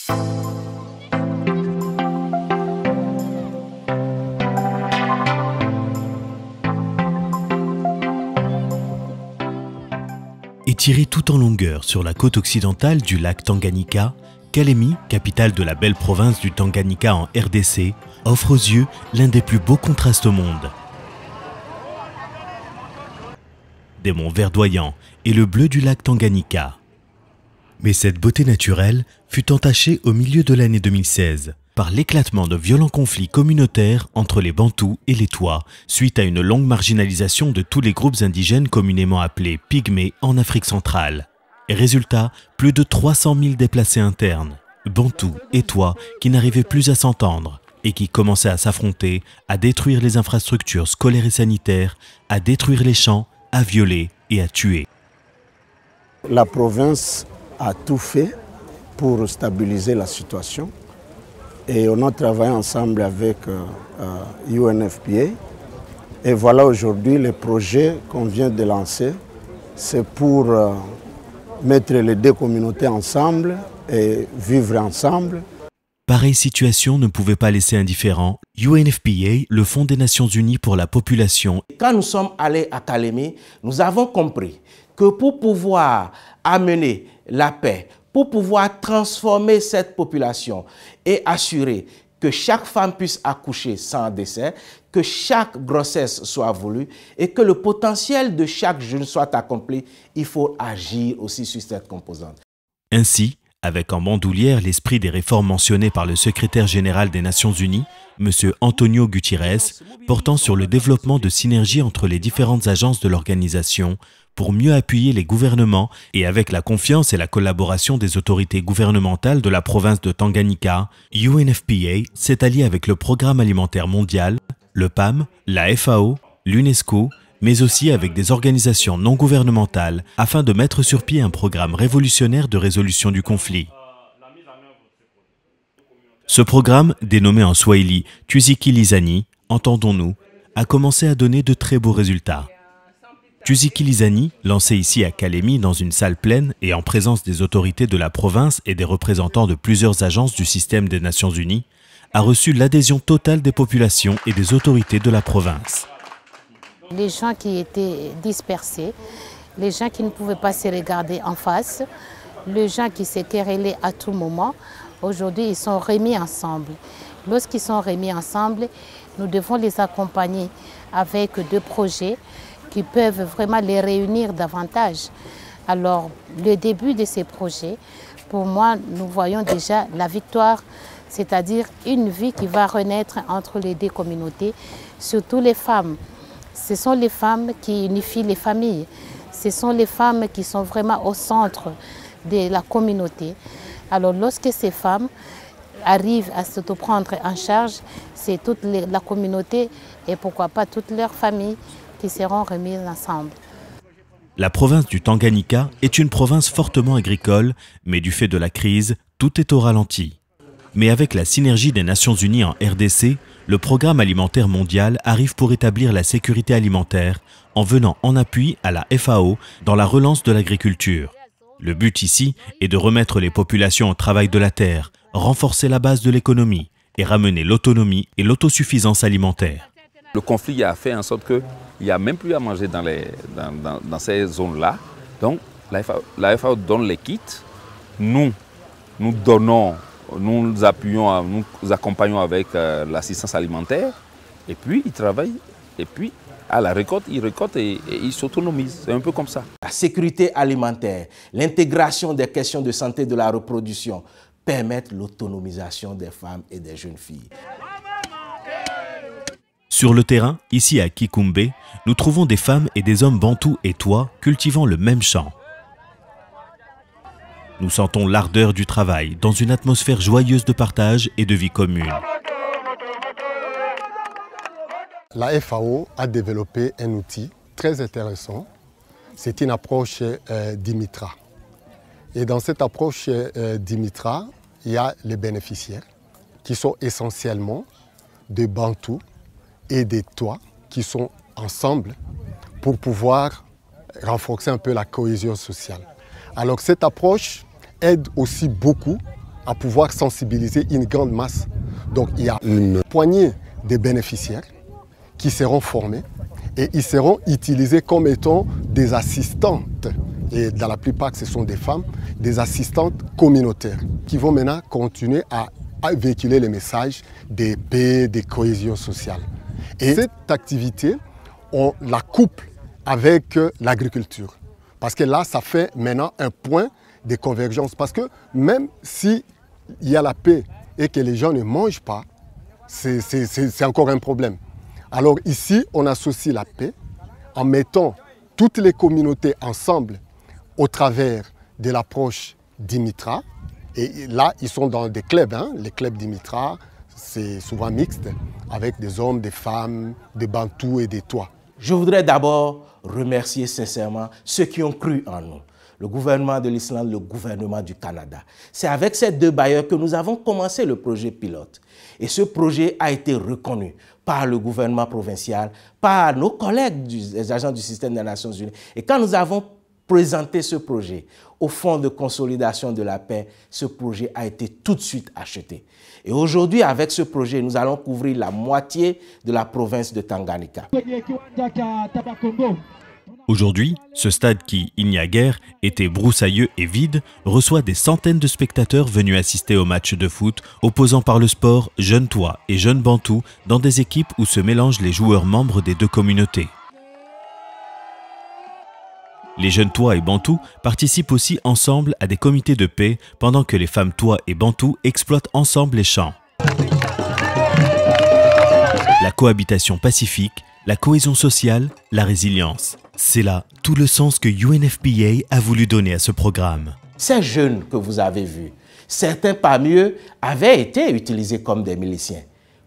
Étirée tout en longueur sur la côte occidentale du lac Tanganyika, Kalemi, capitale de la belle province du Tanganyika en RDC, offre aux yeux l'un des plus beaux contrastes au monde. Des monts verdoyants et le bleu du lac Tanganyika. Mais cette beauté naturelle fut entachée au milieu de l'année 2016 par l'éclatement de violents conflits communautaires entre les Bantous et les Twa, suite à une longue marginalisation de tous les groupes indigènes communément appelés pygmées en Afrique centrale. Et résultat, plus de 300 000 déplacés internes, Bantous et Twa, qui n'arrivaient plus à s'entendre et qui commençaient à s'affronter, à détruire les infrastructures scolaires et sanitaires, à détruire les champs, à violer et à tuer. La province a tout fait pour stabiliser la situation. Et on a travaillé ensemble avec UNFPA. Et voilà aujourd'hui le projet qu'on vient de lancer. C'est pour mettre les deux communautés ensemble et vivre ensemble. Pareille situation ne pouvait pas laisser indifférent UNFPA, le Fonds des Nations Unies pour la population. Quand nous sommes allés à Kalemi, nous avons compris que pour pouvoir amener la paix, pour pouvoir transformer cette population et assurer que chaque femme puisse accoucher sans décès, que chaque grossesse soit voulue et que le potentiel de chaque jeune soit accompli, il faut agir aussi sur cette composante. Ainsi, avec en bandoulière l'esprit des réformes mentionnées par le secrétaire général des Nations Unies, M. Antonio Guterres, portant sur le développement de synergies entre les différentes agences de l'organisation pour mieux appuyer les gouvernements et avec la confiance et la collaboration des autorités gouvernementales de la province de Tanganyika, UNFPA s'est allié avec le Programme alimentaire mondial, le PAM, la FAO, l'UNESCO, mais aussi avec des organisations non gouvernementales afin de mettre sur pied un programme révolutionnaire de résolution du conflit. Ce programme, dénommé en Swahili Tusikilizani, entendons-nous, a commencé à donner de très beaux résultats. Tusikilizani, lancé ici à Kalemi dans une salle pleine et en présence des autorités de la province et des représentants de plusieurs agences du système des Nations Unies, a reçu l'adhésion totale des populations et des autorités de la province. Les gens qui étaient dispersés, les gens qui ne pouvaient pas se regarder en face, les gens qui se querellaient à tout moment, aujourd'hui ils sont remis ensemble. Lorsqu'ils sont remis ensemble, nous devons les accompagner avec deux projets qui peuvent vraiment les réunir davantage. Alors, le début de ces projets, pour moi, nous voyons déjà la victoire, c'est-à-dire une vie qui va renaître entre les deux communautés, surtout les femmes. Ce sont les femmes qui unifient les familles. Ce sont les femmes qui sont vraiment au centre de la communauté. Alors, lorsque ces femmes arrivent à se prendre en charge, c'est toute la communauté et pourquoi pas toute leur famille qui seront remises ensemble. La province du Tanganyika est une province fortement agricole, mais du fait de la crise, tout est au ralenti. Mais avec la synergie des Nations Unies en RDC, le Programme alimentaire mondial arrive pour établir la sécurité alimentaire en venant en appui à la FAO dans la relance de l'agriculture. Le but ici est de remettre les populations au travail de la terre, renforcer la base de l'économie et ramener l'autonomie et l'autosuffisance alimentaire. Le conflit a fait en sorte qu'il n'y a même plus à manger dans ces zones-là. Donc la FAO donne les kits. Nous donnons, nous appuyons, nous accompagnons avec l'assistance alimentaire. Et puis ils travaillent. Et puis à la récolte, ils récoltent et ils s'autonomisent. C'est un peu comme ça. La sécurité alimentaire, l'intégration des questions de santé de la reproduction permettent l'autonomisation des femmes et des jeunes filles. Sur le terrain, ici à Kikumbe, nous trouvons des femmes et des hommes bantous et Twa cultivant le même champ. Nous sentons l'ardeur du travail dans une atmosphère joyeuse de partage et de vie commune. La FAO a développé un outil très intéressant. C'est une approche Dimitra. Et dans cette approche Dimitra, il y a les bénéficiaires qui sont essentiellement des Bantous et des Twa qui sont ensemble pour pouvoir renforcer un peu la cohésion sociale. Alors cette approche aide aussi beaucoup à pouvoir sensibiliser une grande masse. Donc il y a une poignée de bénéficiaires qui seront formés et ils seront utilisés comme étant des assistantes. Et dans la plupart, ce sont des femmes, des assistantes communautaires qui vont maintenant continuer à véhiculer les messages de paix, de cohésion sociale. Et cette activité, on la couple avec l'agriculture. Parce que là, ça fait maintenant un point de convergence. Parce que même s'il y a la paix et que les gens ne mangent pas, c'est encore un problème. Alors ici, on associe la paix en mettant toutes les communautés ensemble au travers de l'approche Dimitra. Et là, ils sont dans des clubs. Hein. Les clubs Dimitra, c'est souvent mixte, avec des hommes, des femmes, des Bantous et des Tois. Je voudrais d'abord remercier sincèrement ceux qui ont cru en nous. Le gouvernement de l'Islande, le gouvernement du Canada. C'est avec ces deux bailleurs que nous avons commencé le projet pilote. Et ce projet a été reconnu par le gouvernement provincial, par nos collègues des agents du système des Nations Unies. Et quand nous avons présenté ce projet au Fonds de consolidation de la paix, ce projet a été tout de suite acheté. Et aujourd'hui, avec ce projet, nous allons couvrir la moitié de la province de Tanganyika. Aujourd'hui, ce stade qui, il n'y a guère, était broussailleux et vide, reçoit des centaines de spectateurs venus assister au match de foot, opposant par le sport jeunes Tois et jeunes Bantous dans des équipes où se mélangent les joueurs membres des deux communautés. Les jeunes Tois et Bantous participent aussi ensemble à des comités de paix pendant que les femmes Tois et Bantous exploitent ensemble les champs. La cohabitation pacifique, la cohésion sociale, la résilience. C'est là tout le sens que UNFPA a voulu donner à ce programme. Ces jeunes que vous avez vus, certains parmi eux avaient été utilisés comme des miliciens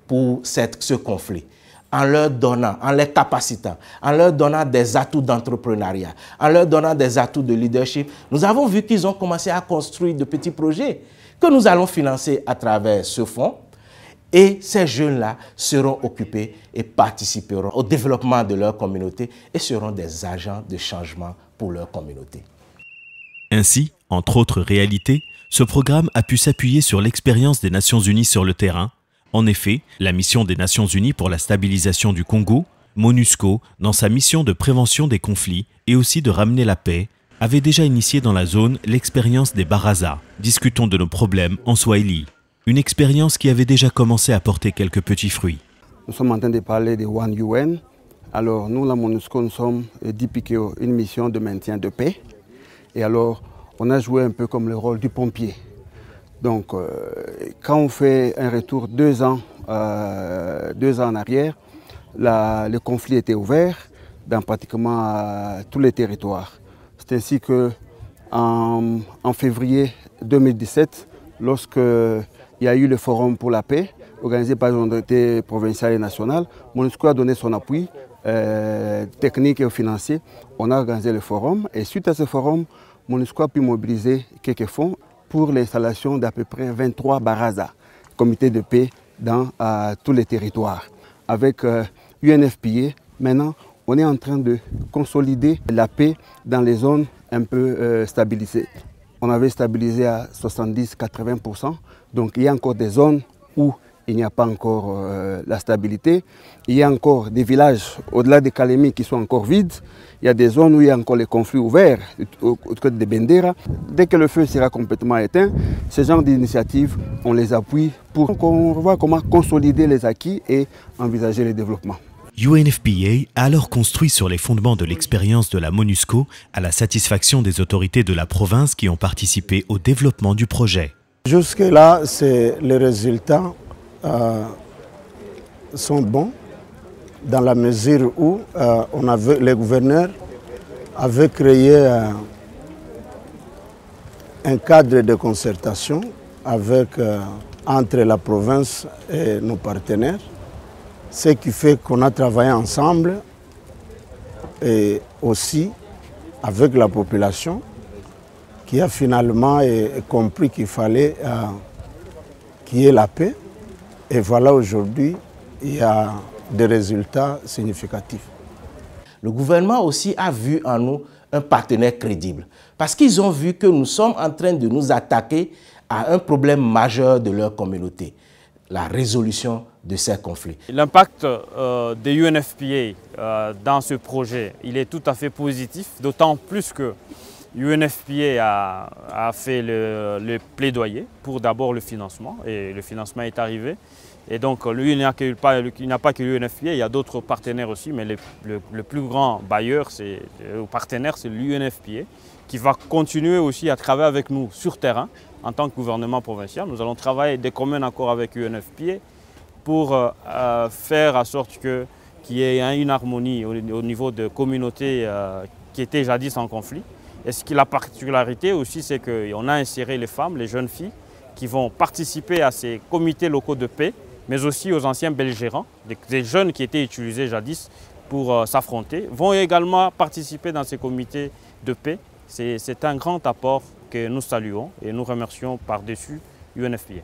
pour ce conflit. En leur donnant, en les capacitant, en leur donnant des atouts d'entrepreneuriat, en leur donnant des atouts de leadership, nous avons vu qu'ils ont commencé à construire de petits projets que nous allons financer à travers ce fonds. Et ces jeunes-là seront occupés et participeront au développement de leur communauté et seront des agents de changement pour leur communauté. Ainsi, entre autres réalités, ce programme a pu s'appuyer sur l'expérience des Nations Unies sur le terrain. En effet, la mission des Nations Unies pour la stabilisation du Congo, MONUSCO, dans sa mission de prévention des conflits et aussi de ramener la paix, avait déjà initié dans la zone l'expérience des Baraza. Discutons de nos problèmes en Swahili. Une expérience qui avait déjà commencé à porter quelques petits fruits. Nous sommes en train de parler de One UN. Alors nous, la MONUSCO, nous sommes d'IPIKEO, une mission de maintien de paix. Et alors, on a joué un peu comme le rôle du pompier. Donc, quand on fait un retour 2 ans en arrière, le conflit était ouvert dans pratiquement tous les territoires. C'est ainsi qu'en février 2017, lorsque il y a eu le Forum pour la paix, organisé par les autorités provinciales et nationales, MONUSCO a donné son appui technique et financier. On a organisé le forum et suite à ce forum, MONUSCO a pu mobiliser quelques fonds pour l'installation d'à peu près 23 Baraza, comités de paix dans tous les territoires. Avec UNFPA, maintenant, on est en train de consolider la paix dans les zones un peu stabilisées. On avait stabilisé à 70-80%. Donc il y a encore des zones où il n'y a pas encore la stabilité. Il y a encore des villages au-delà de Kalemi qui sont encore vides. Il y a des zones où il y a encore les conflits ouverts, au côté de Bendera. Dès que le feu sera complètement éteint, ce genre d'initiatives, on les appuie pour qu'on voit comment consolider les acquis et envisager le développement. UNFPA a alors construit sur les fondements de l'expérience de la MONUSCO à la satisfaction des autorités de la province qui ont participé au développement du projet. Jusque-là, les résultats sont bons dans la mesure où les gouverneurs avaient créé un cadre de concertation entre la province et nos partenaires. Ce qui fait qu'on a travaillé ensemble et aussi avec la population qui a finalement compris qu'il fallait qu'il y ait la paix. Et voilà, aujourd'hui, il y a des résultats significatifs. Le gouvernement aussi a vu en nous un partenaire crédible parce qu'ils ont vu que nous sommes en train de nous attaquer à un problème majeur de leur communauté, la résolution de ces conflits. L'impact de UNFPA dans ce projet, il est tout à fait positif, d'autant plus que UNFPA a fait le plaidoyer pour d'abord le financement, et le financement est arrivé. Et donc, lui, il n'y a pas que l'UNFPA, il y a d'autres partenaires aussi, mais le plus grand bailleur, partenaire, c'est l'UNFPA, qui va continuer aussi à travailler avec nous sur terrain, en tant que gouvernement provincial. Nous allons travailler des communs accords avec UNFPA pour faire en sorte qu'il y ait une harmonie au niveau de communautés qui étaient jadis en conflit. Et ce qui est la particularité aussi, c'est qu'on a inséré les femmes, les jeunes filles, qui vont participer à ces comités locaux de paix, mais aussi aux anciens belligérants, des jeunes qui étaient utilisés jadis pour s'affronter, vont également participer dans ces comités de paix. C'est un grand apport que nous saluons et nous remercions par-dessus UNFPA.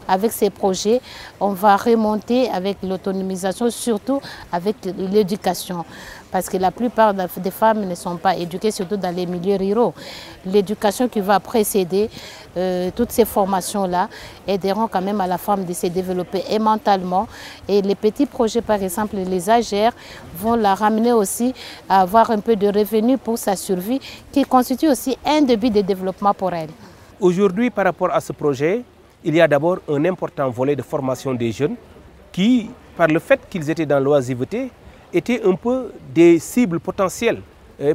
Avec ces projets, on va remonter avec l'autonomisation, surtout avec l'éducation. Parce que la plupart des femmes ne sont pas éduquées, surtout dans les milieux ruraux. L'éducation qui va précéder toutes ces formations-là aideront quand même à la femme de se développer et mentalement. Et les petits projets, par exemple, les AGR, vont la ramener aussi à avoir un peu de revenus pour sa survie, qui constitue aussi un début de développement pour elle. Aujourd'hui, par rapport à ce projet, il y a d'abord un important volet de formation des jeunes qui, par le fait qu'ils étaient dans l'oisiveté, étaient un peu des cibles potentielles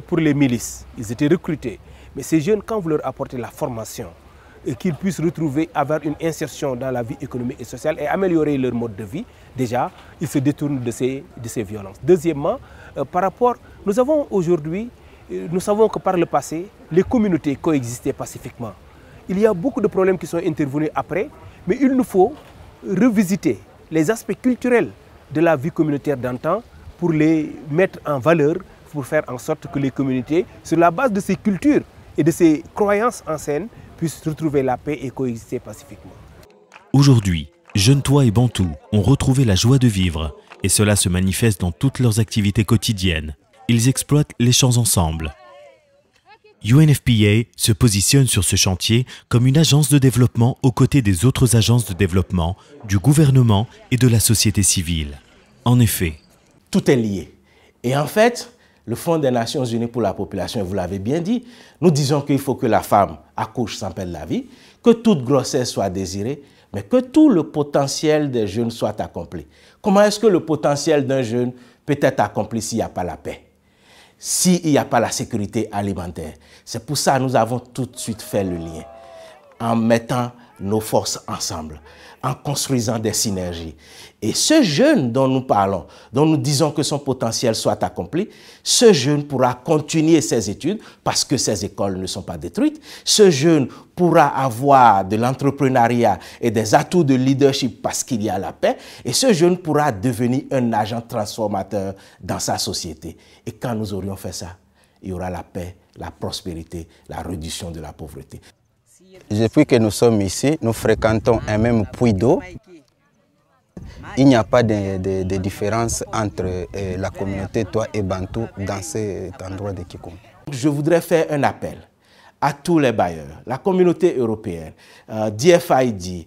pour les milices. Ils étaient recrutés. Mais ces jeunes, quand vous leur apportez la formation, et qu'ils puissent avoir une insertion dans la vie économique et sociale et améliorer leur mode de vie, déjà, ils se détournent de ces violences. Deuxièmement, nous savons que par le passé, les communautés coexistaient pacifiquement. Il y a beaucoup de problèmes qui sont intervenus après, mais il nous faut revisiter les aspects culturels de la vie communautaire d'antan pour les mettre en valeur, pour faire en sorte que les communautés, sur la base de ces cultures et de ces croyances anciennes, puissent retrouver la paix et coexister pacifiquement. Aujourd'hui, Jeune-Toi et Bantou ont retrouvé la joie de vivre, et cela se manifeste dans toutes leurs activités quotidiennes. Ils exploitent les champs ensemble. UNFPA se positionne sur ce chantier comme une agence de développement aux côtés des autres agences de développement, du gouvernement et de la société civile. En effet, tout est lié. Et en fait, le Fonds des Nations Unies pour la population, vous l'avez bien dit, nous disons qu'il faut que la femme accouche sans perdre la vie, que toute grossesse soit désirée, mais que tout le potentiel des jeunes soit accompli. Comment est-ce que le potentiel d'un jeune peut être accompli s'il n'y a pas la paix? S'il n'y a pas la sécurité alimentaire? C'est pour ça que nous avons tout de suite fait le lien, en mettant nos forces ensemble, en construisant des synergies. Et ce jeune dont nous parlons, dont nous disons que son potentiel soit accompli, ce jeune pourra continuer ses études parce que ses écoles ne sont pas détruites. Ce jeune pourra avoir de l'entrepreneuriat et des atouts de leadership parce qu'il y a la paix. Et ce jeune pourra devenir un agent transformateur dans sa société. Et quand nous aurions fait ça, il y aura la paix, la prospérité, la réduction de la pauvreté. Depuis que nous sommes ici, nous fréquentons un même puits d'eau. Il n'y a pas de différence entre la communauté Toi et Bantou dans cet endroit de Kikoum. Je voudrais faire un appel à tous les bailleurs, la communauté européenne, DFID,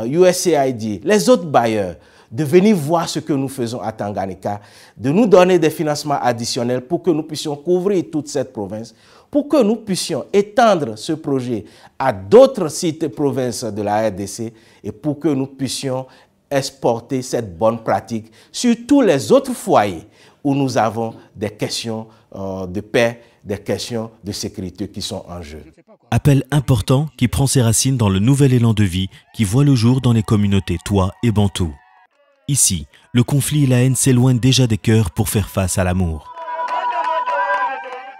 USAID, les autres bailleurs, de venir voir ce que nous faisons à Tanganyika, de nous donner des financements additionnels pour que nous puissions couvrir toute cette province, pour que nous puissions étendre ce projet à d'autres sites et provinces de la RDC et pour que nous puissions exporter cette bonne pratique sur tous les autres foyers où nous avons des questions de paix, des questions de sécurité qui sont en jeu. Appel important qui prend ses racines dans le nouvel élan de vie qui voit le jour dans les communautés Toi et Bantou. Ici, le conflit et la haine s'éloignent déjà des cœurs pour faire face à l'amour.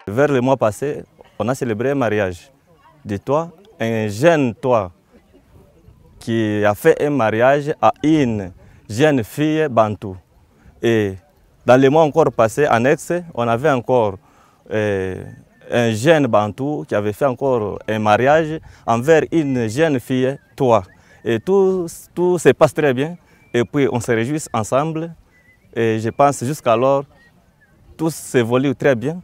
Vers le mois passé, on a célébré un mariage de Toi, un jeune Toi qui a fait un mariage à une jeune fille Bantou. Et dans les mois encore passés, annexe, on avait encore un jeune Bantou qui avait fait encore un mariage envers une jeune fille Toi. Et tout se passe très bien. Et puis on se réjouit ensemble. Et je pense jusqu'alors, tout s'évolue très bien.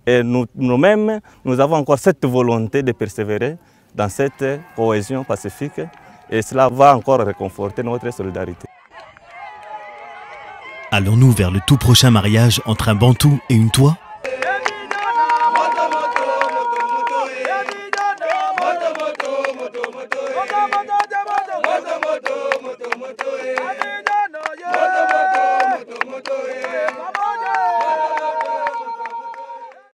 Et nous-mêmes, nous avons encore cette volonté de persévérer, dans cette cohésion pacifique et cela va encore réconforter notre solidarité. Allons-nous vers le tout prochain mariage entre un Bantou et une Twa ?